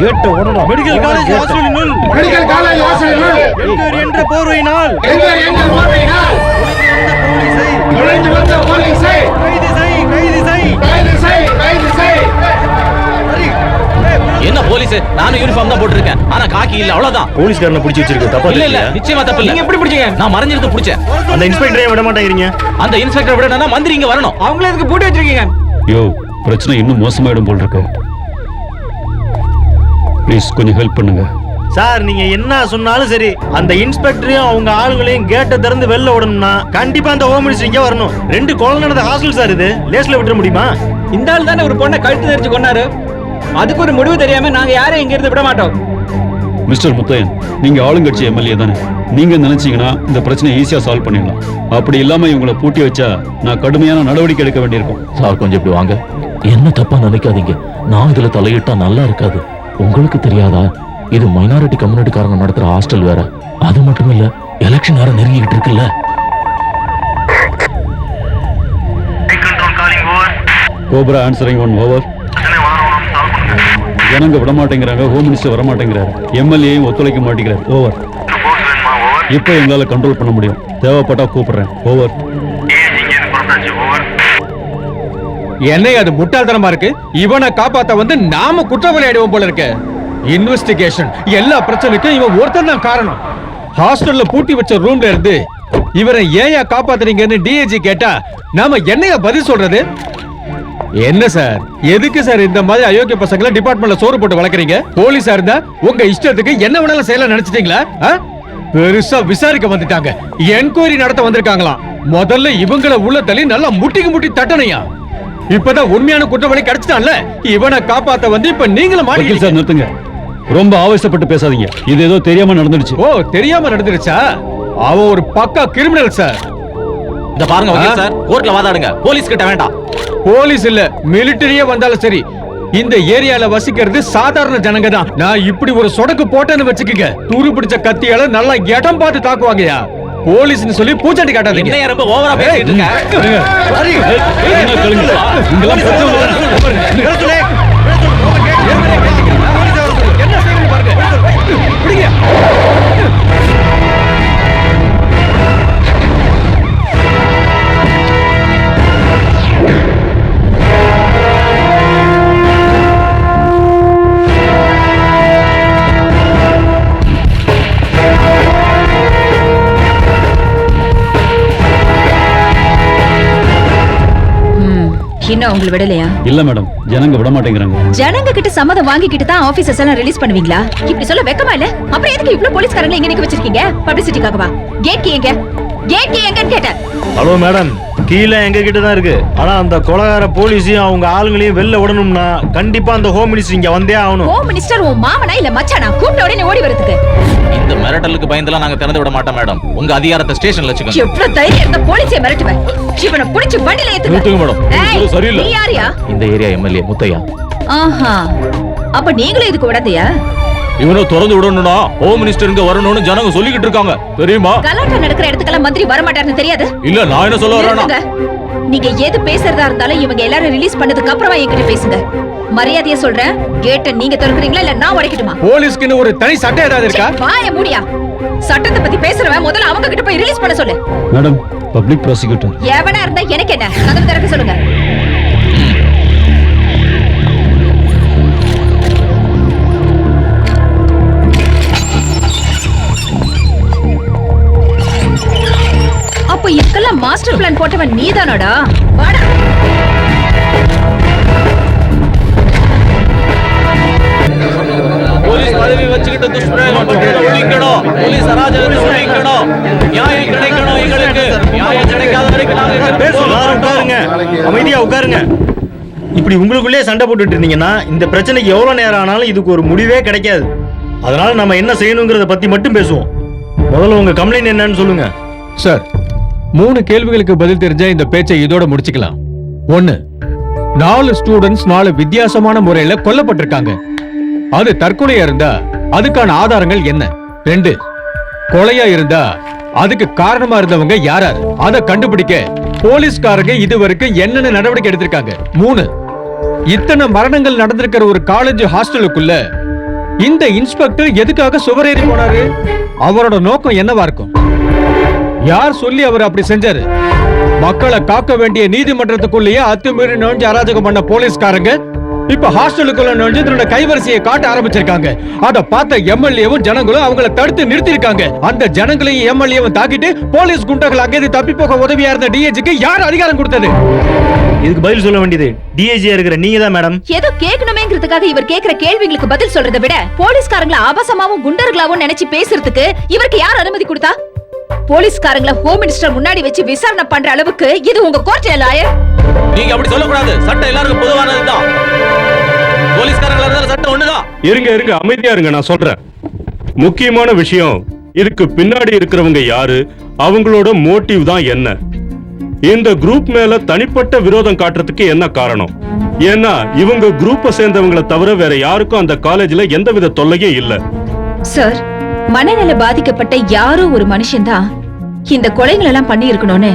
கேட்ட உடனே medical college வாசலினுள் enquiry என்ற போர்வையினால் நுழைந்து வந்த போலீஸை கைது செய். என்ன போலீஸ்? நானும் யூனிஃபார்ம் தான் போட்டுருக்கேன், ஆனா காக்கி இல்ல, அவ்வளவுதான். போலீஸ்காரனை பிடிச்சி வச்சிருக்கு, தப்பா இல்ல இல்ல, நிச்சயமா தப்பு இல்ல. நீங்க எப்படி பிடிச்சீங்க? நான் மறைஞ்சிருந்து பிடிச்சேன். அந்த இன்ஸ்பெக்டரே விட மாட்டேங்கிறீங்க. அந்த இன்ஸ்பெக்டர் விடனா மந்திரி இங்க வரணும். அவங்களே எதுக்கு போட்டு வச்சிருக்கீங்க? யோ, பிரச்சனை இன்னும் மோசமாயிடும் போல் இருக்கு. ப்ளீஸ் கொஞ்சம் ஹெல்ப் பண்ணுங்க சார். நீங்க என்ன சொன்னாலும் சரி, அந்த இன்ஸ்பெக்டரையும் அவங்க ஆளுங்களையும் கேட்டை திறந்து வெளில விடணும்னா கண்டிப்பா அந்த ஹோம் மினிஸ்டர் இங்க வரணும். 2 கொலை நடந்த ஹாஸ்டல் சார், இது லேஸ்ல விட்டுற முடியுமா? இந்த ஆள் தானே ஒரு பொண்ணை கழுத்து நெரிச்சு கொண்டாரு. அதுக்கு ஒரு முடிவு தெரியாம நாங்க யாரையும் இங்க இருந்து விட மாட்டோம். மிஸ்டர் முத்தையன், நீங்க ஆளுங்கட்சி எம்எல்ஏ தானே. நீங்க நினைச்சீங்கன்னா இந்த பிரச்சனையை ஈஸியா சால்வ் பண்ணிடலாம். அப்படி இல்லாம இவங்களை பூட்டி வச்சா நான் கடுமையான நடவடிக்கை எடுக்க வேண்டியிருக்கும். சார் கொஞ்சம் இப்படி வாங்க. என்ன தப்பா நினைக்காதீங்க, நான் இதுல தலையிட்டா நல்லா இருக்காது. உங்களுக்கு தெரியாதா, இது மைனாரிட்டி கம்யூனிட்டிக்காரங்க நடத்துற ஹாஸ்டல் வேற. அது மட்டும் இல்ல, எலெக்ஷன் வேற நெருங்கிட்டு இருக்குல்ல. Cobra answering 1 over. ஜனங்க விட மாட்டேங்கிறாங்க, ஹோம் மினிஸ்டர் வர மாட்டேங்கிறாரு, எம்எல்ஏயும் ஒத்துழைக்க மாட்டேங்கிறாரு. ஓவர். இப்போ எங்களால கண்ட்ரோல் பண்ண முடியும், தேவைப்பட்டா கூப்பிடுறேன். ஓவர். என்னைய அது முட்டாள்தனமா இருக்கு. இவனை காப்பாத்த வந்து நாம குற்றவாளி ஆயிடுவோம் போல இருக்கு. இன்வெஸ்டிகேஷன் எல்லா பிரச்சனைக்கும் இவன் ஒருத்தன் தான் காரணம். ஹாஸ்டல்ல பூட்டி வச்ச ரூம்ல இருந்து இவரை ஏயா காப்பாத்துறீங்கன்னு டிஐஜி கேட்டா நாம என்னையா பதில் சொல்றது? என்ன சார், எதுக்கு சார் இந்த மாதிரி அயோக்கிய பசங்களை டிபார்ட்மெண்ட்ல சோறு போட்டு வளர்க்குறீங்க? போலீஸா இருந்தா உங்க இஷ்டத்துக்கு என்ன வேணாலும் செய்யலாம் நினைச்சிட்டீங்களா? பெருசா விசாரிக்க வந்துட்டாங்க, என்கொயரி நடத்த வந்திருக்காங்களாம். முதல்ல இவங்களை உள்ள தள்ளி நல்லா முட்டிக்கு முட்டி தட்டணையா. இப்பதான் உண்மையான குற்றவாளி கிடைச்சிட்டான்ல, இவனை காப்பாத்த வந்து இப்ப நீங்களும் மாட்டீங்க. சார் நிறுத்துங்க, ரொம்ப ஆவேசப்பட்டு பேசாதீங்க. இது ஏதோ தெரியாம நடந்துடுச்சு. ஓ, தெரியாம நடந்துருச்சா? அவன் ஒரு பக்கா கிரிமினல் சார். இத பாருங்க வக்கீல் சார், கோர்ட்ல வாதாடுங்க, போலீஸ் கிட்ட வேண்டாம். போலீஸ் இல்ல, மிலிட்டரியே வந்தாலும் சரி, இந்த ஏரியால வசிக்கிறது சாதாரண ஜனங்க தான். நான் இப்படி ஒரு சொடக்கு போட்டேன்னு வச்சுக்கங்க, துரு பிடிச்ச கத்தியால நல்லா இடம் பார்த்து தாக்குவாங்கயா. போலீஸ்னு சொல்லி பூச்சாண்டி காட்டாதீங்க. என்ன ரொம்ப ஓவரா பேசிட்டு இருக்க. இன்னும் உங்களை விடலையா? இல்ல மேடம், ஜனங்க விட மாட்டேங்கிறாங்க. ஜனங்க கிட்ட சம்மதம் வாங்கிக்கிட்டு தான் ஆபீசர்ஸ் எல்லாம் ரிலீஸ் பண்ணுவீங்களா? இப்படி சொல்ல வெக்கமா இல்ல? அப்புறம் எதுக்கு இவ்ளோ போலீஸ்காரங்க இங்க நிக்க வச்சிருக்கீங்க? பப்ளிசிட்டிக்காகவா? கேட் கீ எங்க? கேட் கீ எங்கன்னு கேட்டேன். ஹலோ மேடம், கீழே எங்க கிட்ட தான் இருக்கு. ஆனா அந்த கொலகார போலீஸையும் அவங்க ஆளுங்களையும் வெளில விடணும்னா கண்டிப்பா அந்த ஹோம் மினிஸ்டர் இங்க வந்தே ஆகணும். ஹோம் மினிஸ்டர் உன் மாமனா இல்ல மச்சானா? கூப்பிட்ட உடனே ஓடி வரதுக்கு. இந்த மிரட்டலுக்கு பயந்தெல்லாம் நாங்க திறந்து விட மாட்டோம் மேடம். உங்க அதிகாரத்தை ஸ்டேஷன்ல வச்சுக்கோங்க. எவ்வளவு தைரியம் இருந்தா போலீஸை மிரட்டுவேன்? இவனை புடிச்சு வண்டில ஏத்துங்க மேடம். ஏய், சரியில்லை. நீ யாரியா? இந்த ஏரியா எம்எல்ஏ முத்தையா. ஆஹா, அப்ப நீங்களும் இதுக்கு விடாதயா? இவனை திறந்து விடணும்னா ஹோம் மினிஸ்டர் இங்க வரணும்னு ஜனங்க சொல்லிக்கிட்டு இருக்காங்க, தெரியுமா? கலாட்டா நடக்கிற இடத்துக்கெல்லாம் மந்திரி வர மாட்டாருன்னு தெரியாது? இல்ல, நான் என்ன சொல்ல வரேன்னா, நீங்க எது பேசுறதா இருந்தாலும் இவங்க எல்லாரும் ரிலீஸ் பண்ணதுக்கு அப்புறமா என்கிட்ட பேசுங்க. மரியாதையா சொல்றேன், கேட்ட நீங்க திறக்குறீங்களா இல்ல நான் உடைக்கட்டுமா? போலீஸ்க்கு ஒரு தனி சட்டம் ஏதாவது இருக்கா? வாய மூடியா. சட்டத்தை பத்தி பேசுறவன் முதல்ல அவங்க கிட்ட போய் ரிலீஸ் பண்ண சொல்லு. Madam, public prosecutor. எவனா இருந்தா எனக்கு என்ன? கதவு திறக்க சொல்லுங்க. அப்ப இதுக்கெல்லாம் மாஸ்டர் பிளான் போட்டவன் நீதானடா? வாடா. போலீஸ் பதவி வச்சுக்கிட்டு துஷ்பிரயோகம் ஒழிக்கணும், போலீஸ் அராஜகத்தை ஒழிக்கணும், நியாயம் கிடைக்கணும். எங்களுக்கு நியாயம் கிடைக்காத வரைக்கும் நாங்க உட்காருங்க, அமைதியா உட்காருங்க. இப்படி உங்களுக்குள்ளே சண்டை போட்டுட்டு இருந்தீங்கன்னா இந்த பிரச்சனைக்கு எவ்வளவு நேரம் ஆனாலும் இதுக்கு ஒரு முடிவே கிடைக்காது. அதனால நம்ம என்ன செய்யணுங்கிறத பத்தி மட்டும் பேசுவோம். முதல்ல உங்க கம்ப்ளைண்ட் என்னன்னு சொல்லுங்க. சார், 3 கேள்விகளுக்கு பதில் தெரிஞ்சா இந்த பேச்சை இதோட முடிச்சுக்கலாம். 1, 4 ஸ்டூடெண்ட்ஸ் 4 வித்தியாசமான முறையில கொல்லப்பட்டிருக்காங்க. அது தற்கொலையா இருந்தா அதுக்கான ஆதாரங்கள் என்ன? 2, கொலையா இருந்தா அதுக்கு காரணமா இருந்தவங்க யாராரு? அதை கண்டுபிடிக்க போலீஸ்காரங்க இதுவரைக்கும் என்னென்ன நடவடிக்கை எடுத்திருக்காங்க? 3, இத்தனை மரணங்கள் நடந்திருக்கிற ஒரு காலேஜ் ஹாஸ்டலுக்குள்ள இந்த இன்ஸ்பெக்டர் எதுக்காக சுவரேறி போனாரு? அவரோட நோக்கம் என்னவா இருக்கும்? யார் சொல்லி அவர் அப்படி செஞ்சாரு? மக்களை காக்க வேண்டிய நீதிமன்றத்துக்குள்ளேயே அத்துமீறி நுழைஞ்சு அராஜகம் பண்ண போலீஸ்காரங்க இப்ப ஹாஸ்டலுக்குள்ள நுழைஞ்சு தன்னோட கைவரிசையை காட்ட ஆரம்பிச்சிருக்காங்க. அத பார்த்த எம்எல்ஏவும் ஜனங்களும் அவங்கள தடுத்து நிறுத்திருக்காங்க. அந்த ஜனங்களையும் எம்எல்ஏவும் தாக்கிட்டு போலீஸ் குண்டர்கள் அங்கேயே தப்பி போக உதவியா இருந்த டிஐஜிக்கு யார் அதிகாரம் கொடுத்தது? இதுக்கு பதில் சொல்ல வேண்டியது டிஐஜியா இருக்கிற நீங்க தான் மேடம். ஏதோ கேட்கணுமேங்கிறதுக்காக இவர் கேக்குற கேள்விகளுக்கு பதில் சொல்றதை விட போலீஸ்காரங்களை ஆபாசமாவும் குண்டர்களாவும் நினைச்சு பேசுறதுக்கு இவருக்கு யார் அனுமதி கொடுத்தா? போலீஸ்காரங்களை ஹோம் மினிஸ்டர் முன்னாடி வச்சு விசாரணை பண்ற அளவுக்கு இது உங்க கோர்ட் லாயர்? நீங்க அப்படி சொல்லக்கூடாது. சட்டம் எல்லாருக்கும் பொதுவானதுதான். போலீஸ்காரங்களா இருந்தாலும் சட்டம் ஒண்ணுதான். இருங்க அமைதியா இருங்க, நான் சொல்றேன். முக்கியமான விஷயம், இதுக்கு பின்னாடி இருக்கிறவங்க யாரு, அவங்களோட மோட்டிவ் தான் என்ன, இந்த குரூப் மேல தனிப்பட்ட விரோதம் காட்டுறதுக்கு என்ன காரணம்? ஏன்னா இவங்க குரூப்பை சேர்ந்தவங்களை தவிர வேற யாருக்கும் அந்த காலேஜ்ல எந்தவித தொல்லையும் இல்ல. சார், மனநல பாதிக்கப்பட்ட யாரோ ஒரு மனுஷன்தான் இந்த கொலைகள் எல்லாம் பண்ணி இருக்கணும்னு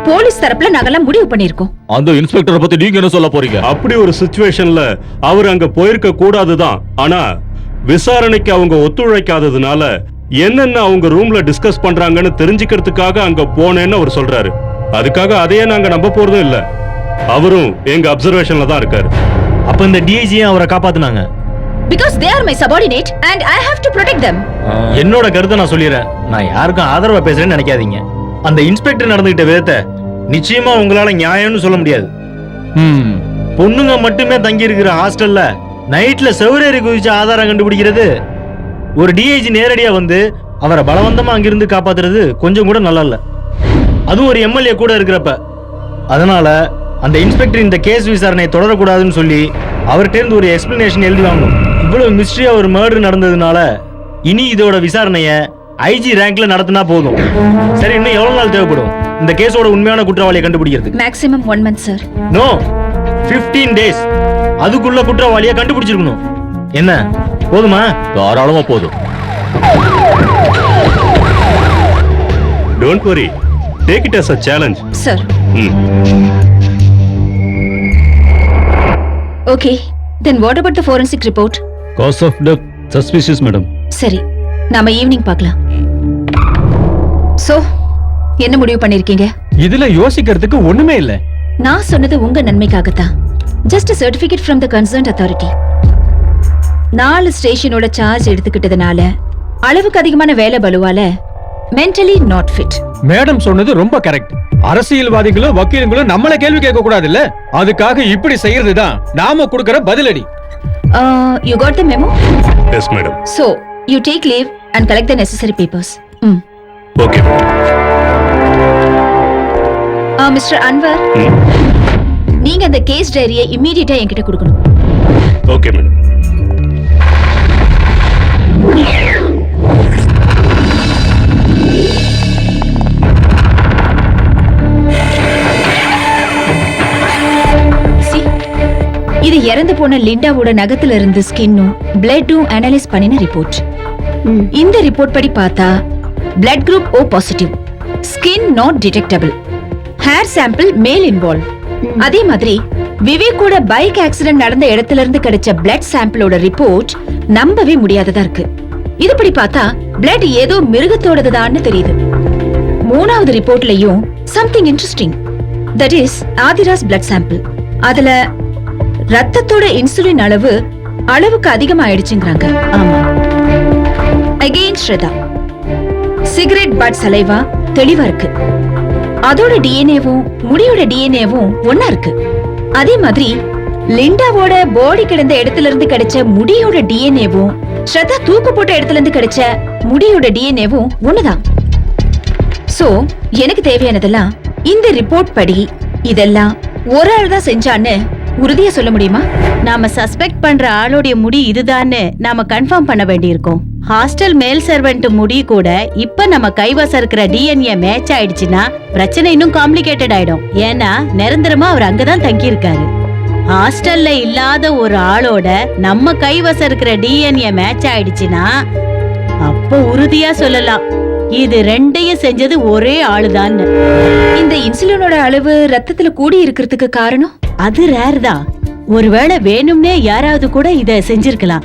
போலீஸ் தரப்புல நாங்கெல்லாம் முடிவு பண்ணிருக்கோம். அந்த இன்ஸ்பெக்டரை பத்தி நீங்க என்ன சொல்ல போறீங்க? அப்படி ஒரு சிச்சுவேஷன்ல அவர் அங்க போயிருக்க கூடாதுதான். ஆனா விசாரணைக்கு அவங்க ஒத்துழைக்காததுனால என்னென்ன அவங்க ரூம்ல டிஸ்கஸ் பண்றாங்கன்னு தெரிஞ்சுக்கிறதுக்காக அங்க போனேன்னு அவர் சொல்றாரு. அதுக்காக அதையே நாங்க நம்ப போறதும் இல்ல. அவரும் எங்க அப்சர்வேஷன்ல தான் இருக்காரு. அப்ப இந்த டிஐஜி அவரை காப்பாத்துனாங்க. Because they are my subordinate and I have to protect them. என்னோட கருத்தை நான் சொல்லிடுறேன். நான் யாருக்கும் ஆதரவா பேசுறேன்னு நினைக்காதீங்க. அந்த இன்ஸ்பெக்டர் நடந்துகிட்ட விதத்தை நிச்சயமா உங்களால நியாயம்னு சொல்ல முடியாது. பொண்ணுங்க மட்டுமே தங்கி இருக்கிற ஹாஸ்டல்ல நைட்ல செவரேறி குதிச்சு ஆதாரம் கண்டுபிடிக்கிறது, ஒரு டிஐஜி நேரடியா வந்து அவரை பலவந்தமா அங்கிருந்து காப்பாத்துறது கொஞ்சம் கூட நல்லா இல்ல. அதுவும் ஒரு எம்எல்ஏ கூட இருக்கிறப்ப. அதனால அந்த இன்ஸ்பெக்டர் இந்த கேஸ் விசாரணையை தொடரக்கூடாதுன்னு சொல்லி அவர்கிட்ட இருந்து ஒரு எக்ஸ்பிளனேஷன் எழுதி வாங்கணும். இவ்வளவு மிஸ்ட்ரியா ஒரு மர்டர் நடந்ததுனால இனி இதோட விசாரணைய ஐஜி ரேங்க்ல நடத்தினா போதும். சரி, இன்னும் எவ்வளவு நாள் தேவைப்படும் இந்த கேஸோட உண்மையான குற்றவாளியை கண்டுபிடிக்கிறதுக்கு? Maximum 1 month, sir. No, 15 days. அதுக்குள்ள குற்றவாளியை கண்டுபிடிச்சிருக்கணும். என்ன, போதுமா? தாராளமா போதும். Don't worry, take it as a challenge. Sir. Okay. Then what about the forensic report? Cause of death suspicious madam. சரி, நாம ஈவினிங் பார்க்கலாம். சோ, என்ன முடிவு பண்ணிருக்கீங்க? இதுல யோசிக்கிறதுக்கு ஒண்ணுமே இல்ல. நான் சொன்னது உங்க நன்மைக்காகத்தான். Just a certificate from the concerned authority. 4 ஸ்டேஷனோட சார்ஜ் எடுத்துக்கிட்டதுனால அளவுக்கு அதிகமான வேலை பலுவால mentally not fit. மேடம் சொன்னது ரொம்ப கரெக்ட். அரசியல்வாதிகளும் வக்கீலுங்களும் நம்மள கேள்வி கேட்க கூடாது இல்ல. அதுக்காக இப்படி செய்யறதுதான் நாம கொடுக்கிற பதிலடி. You got the memo? Yes, madam. So, you take leave and collect the necessary papers. Okay, madam. Mr. Anwar, நீங்க அந்த கேஸ் டைரியை இமிடியேட்டா என்கிட்ட கொடுக்கணும். Okay, madam. இது இறந்து போன லிண்டாவோட நகத்துல இருந்து ஸ்கின்னும் பிளட்டும் அனலைஸ் பண்ணின ரிப்போர்ட். இந்த ரிப்போர்ட் படி பார்த்தா blood group O positive, skin not deductible, hair sample மேல் இன்வால்வ். அதே மாதிரி விவேக்கோட பைக் ஆக்சிடென்ட் நடந்த இடத்துல இருந்து கிடைச்ச பிளட் சாம்பிளோட ரிப்போர்ட் நம்பவே முடியாததா இருக்கு. இதுபடி பார்த்தா பிளட் ஏதோ மிருகத்தோடதுதான்னு தெரியுது. 3வது ரிப்போர்ட்லயும் something interesting. That is Aadhira's blood sample. அதுல ரத்தத்தோட இன்சுலின் அளவுக்கு அதிகமாயிடுச்சுங்கறாங்க. ஆமா. Again Shraddha, cigarette butt saliva தெளிவா இருக்கு. அதோட டிஎன்ஏவும் முடியோட டிஎன்ஏவும் ஒண்ணா இருக்கு. அதே மாதிரி லிண்டாவோட பாடி கிடந்த இடத்துல இருந்து கிடைச்ச முடியோட டிஎன்ஏவும் ஸ்ரதா தூக்கு போட்ட இடத்துல இருந்து கிடைச்ச முடியோட டிஎன்ஏவும் ஒண்ணுதான். சோ, எனக்கு தேவையானதெல்லாம் இந்த ரிப்போர்ட் படி இதெல்லாம் ஒரு ஆள் தான் செஞ்சான்னு உறுதியா சொல்ல முடியுமா? நாம சஸ்பெக்ட் பண்ற ஆளோடைய முடி இதுதான்னு நாம கன்ஃபார்ம் பண்ண வேண்டியிருக்கோம். ஹாஸ்டல் மேல் சர்வெண்ட் முடி கூட இப்ப நம்ம கைவசம் இருக்கிற டிஎன்ஏ மேட்ச் ஆயிடுச்சுன்னா பிரச்சனை இன்னும் காம்ப்ளிகேட்டட் ஆயிடும். ஏன்னா நிரந்தரமா அவர் அங்கதான் தங்கி இருக்காரு. ஹாஸ்டல்ல இல்லாத ஒரு ஆளோட நம்ம கைவசம் இருக்கிற டிஎன்ஏ மேட்ச் ஆயிடுச்சுன்னா அப்போ உறுதியா சொல்லலாம் இது ரெண்டையும் செஞ்சது ஒரே ஆளுதான். இந்த இன்சுலினோட அளவு ரத்தத்துல கூடி இருக்கிறதுக்கு காரணம் அது ரேர் தான். ஒருவேளை வேணும்னே யாராவது கூட இத செஞ்சிருக்கலாம்.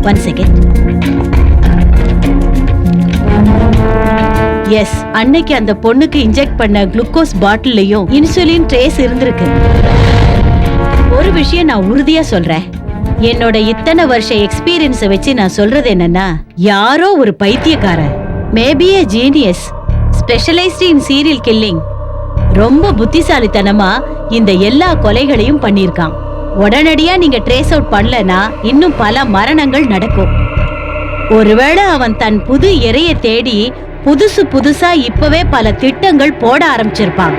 One second. எஸ், அன்னைக்கு அந்த பொண்ணுக்கு இன்ஜெக்ட் பண்ண குளுக்கோஸ் பாட்டிலையும் இன்சுலின் ட்ரேஸ் இருந்திருக்கு. ஒரு விஷயம் நான் உறுதியா சொல்றேன், என்னோட இத்தனை வருஷ எக்ஸ்பீரியன்ஸ் வச்சு நான் சொல்றது என்னன்னா, யாரோ ஒரு பைத்தியக்காரன், maybe a genius, specialised in serial killing, ரொம்ப புத்திசாலித்தனமா இந்த எல்லா கொலைகளையும் பண்ணிருக்கான். உடனடியா நீங்க ட்ரேஸ் அவுட் பண்ணலனா இன்னும் பல மரணங்கள் நடக்கும். ஒருவேளை அவன் தன் புது இரையை தேடி புதுசா இப்பவே பல திட்டங்கள் போட ஆரம்பிச்சிருப்பான்.